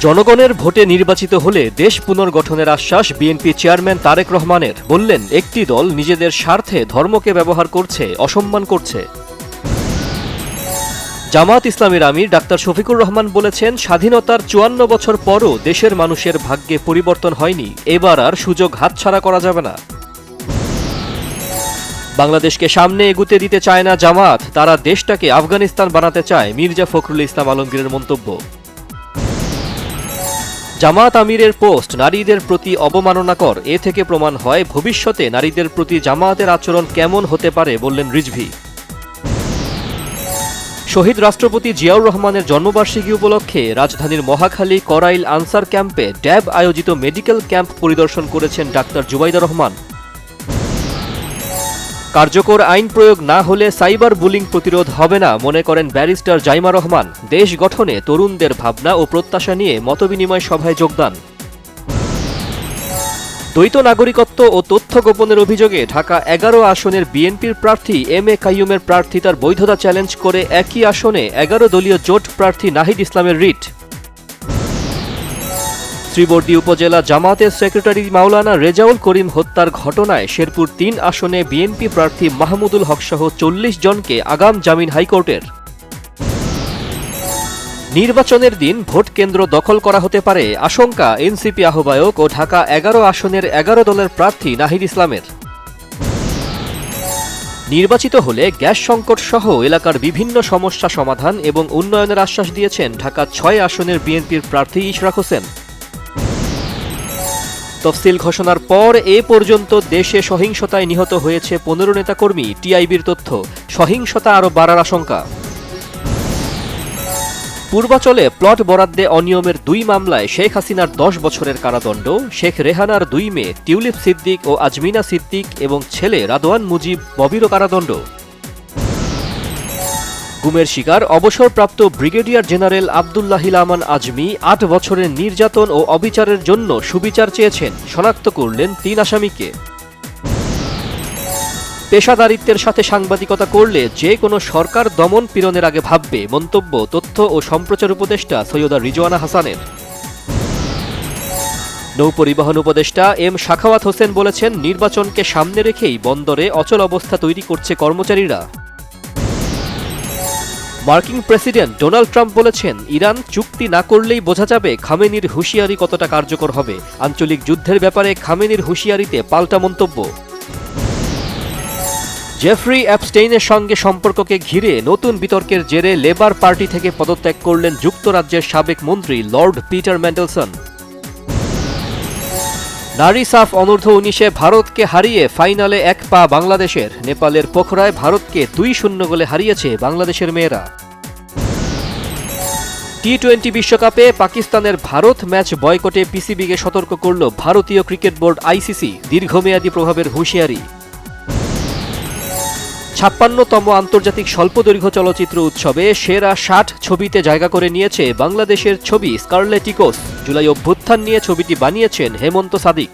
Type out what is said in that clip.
জনগণের ভোটে নির্বাচিত হলে দেশ পুনর্গঠনের আশ্বাস বিএনপি চেয়ারম্যান তারেক রহমানের। বললেন, একটি দল নিজেদের স্বার্থে ধর্মকে ব্যবহার করছে, অসম্মান করছে। জামায়াত ইসলামীর আমির ডাক্তার শফিকুর রহমান বলেছেন, স্বাধীনতার ৫৪ বছর পরও দেশের মানুষের ভাগ্যে পরিবর্তন হয়নি, এবার আর সুযোগ হাতছাড়া করা যাবে না। বাংলাদেশকে সামনে এগুতে দিতে চায় না জামায়াত, তারা দেশটাকে আফগানিস্তান বানাতে চায়, মির্জা ফখরুল ইসলাম আলমগীরের মন্তব্য। জামায়াত আমিরের পোস্ট নারীদের প্রতি অবমাননাকর, এ থেকে প্রমাণ হয় ভবিষ্যতে নারীদের প্রতি জামায়াতের আচরণ কেমন হতে পারে, বললেন রিজভী। শহীদ রাষ্ট্রপতি জিয়াউর রহমানের জন্মবার্ষিকী উপলক্ষে রাজধানীর মহাখালী করাইল আনসার ক্যাম্পে ড্যাব আয়োজিত মেডিকেল ক্যাম্প পরিদর্শন করেছেন ডাক্তার জুবাইদা রহমান। কার্যকর আইন প্রয়োগ না হলে সাইবার বুলিং প্রতিরোধ হবে না, মনে করেন ব্যারিস্টার জাইমা রহমান। দেশ গঠনে তরুণদের ভাবনা ও প্রত্যাশা নিয়ে মতবিনিময় সভায় যোগদান। দ্বৈত নাগরিকত্ব ও তথ্য গোপনের অভিযোগে ঢাকা ১১ আসনের বিএনপির প্রার্থী এম এ কাইয়ুমের প্রার্থিতার বৈধতা চ্যালেঞ্জ করে একই আসনে ১১ দলীয় জোট প্রার্থী নাহিদ ইসলামের রিট। শ্রীবর্দী উপজেলা জামায়াতের সেক্রেটারি মাওলানা রেজাউল করিম হত্যার ঘটনায় শেরপুর ৩ আসনে বিএনপি প্রার্থী মাহমুদুল হকসহ ৪০ জনকে আগাম জামিন হাইকোর্টের। নির্বাচনের দিন ভোট কেন্দ্র দখল করা হতে পারে আশঙ্কা এনসিপি আহ্বায়ক ও ঢাকা ১১ আসনের ১১ দলের প্রার্থী নাহিদ ইসলামের। নির্বাচিত হলে গ্যাস সংকট সহ এলাকার বিভিন্ন সমস্যা সমাধান এবং উন্নয়নের আশ্বাস দিয়েছেন ঢাকা ৬ আসনের বিএনপির প্রার্থী ইশরাক হোসেন। তফসিল ঘোষণার পর এ পর্যন্ত দেশে সহিংসতায় নিহত হয়েছে ১৫ নেতাকর্মী, টিআইবির তথ্য। সহিংসতা আরও বাড়ার আশঙ্কা। পূর্বাচলে প্লট বরাদ্দে অনিয়মের ২ মামলায় শেখ হাসিনার ১০ বছরের কারাদণ্ড, শেখ রেহানার ২ মেয়ে টিউলিপ সিদ্দিক ও আজমিনা সিদ্দিক এবং ছেলে রাদওয়ান মুজিব ববিরও কারাদণ্ড। গুমের শিকার অবসরপ্রাপ্ত ব্রিগেডিয়ার জেনারেল আবদুল্লাহিল আমান আজমি ৮ বছরের নির্যাতন ও অবিচারের জন্য সুবিচার চেয়েছেন, শনাক্ত করলেন ৩ আসামিকে। পেশাদারিত্বের সাথে সাংবাদিকতা করলে যে কোনো সরকার দমন পীড়নের আগে ভাববে, মন্তব্য তথ্য ও সম্প্রচার উপদেষ্টা সৈয়দা রিজওয়ানা হাসানের। নৌপরিবহন উপদেষ্টা এম সাখাওয়াত হোসেন বলেছেন, নির্বাচনকে সামনে রেখেই বন্দরে অচল অবস্থা তৈরি করছে কর্মচারীরা। মার্কিন প্রেসিডেন্ট ডোনাল্ড ট্রাম্প বলেছেন, ইরান চুক্তি না করলেই বোঝা যাবে খামেনির হুঁশিয়ারি কতটা কার্যকর হবে। আঞ্চলিক যুদ্ধের ব্যাপারে খামেনির হুঁশিয়ারিতে পাল্টা মন্তব্য। জেফ্রি অ্যাপস্টেইনের সঙ্গে সম্পর্ককে ঘিরে নতুন বিতর্কের জেরে লেবার পার্টি থেকে পদত্যাগ করলেন যুক্তরাজ্যের সাবেক মন্ত্রী লর্ড পিটার ম্যান্ডেলসন। নারী সাফ অনূর্ধ্ব ১৯-এ ভারতকে হারিয়ে ফাইনালে ১ পা বাংলাদেশের। নেপালের পোখরায় ভারতকে ২-০ গোলে হারিয়েছে বাংলাদেশের মেয়েরা। টি-২০ বিশ্বকাপে পাকিস্তানের ভারত ম্যাচ বয়কটে পিসিবিকে সতর্ক করল ভারতীয় ক্রিকেট বোর্ড আইসিসি, দীর্ঘমেয়াদী প্রভাবের হুঁশিয়ারি। ৫৬তম আন্তর্জাতিক স্বল্পদৈর্ঘ্য চলচ্চিত্র উৎসবে সেরা ৬০ ছবিতে জায়গা করে নিয়েছে বাংলাদেশের ছবি স্কারলেট ইকোস। জুলাই অভ্যুত্থান নিয়ে ছবিটি বানিয়েছেন হেমন্ত সাদিক।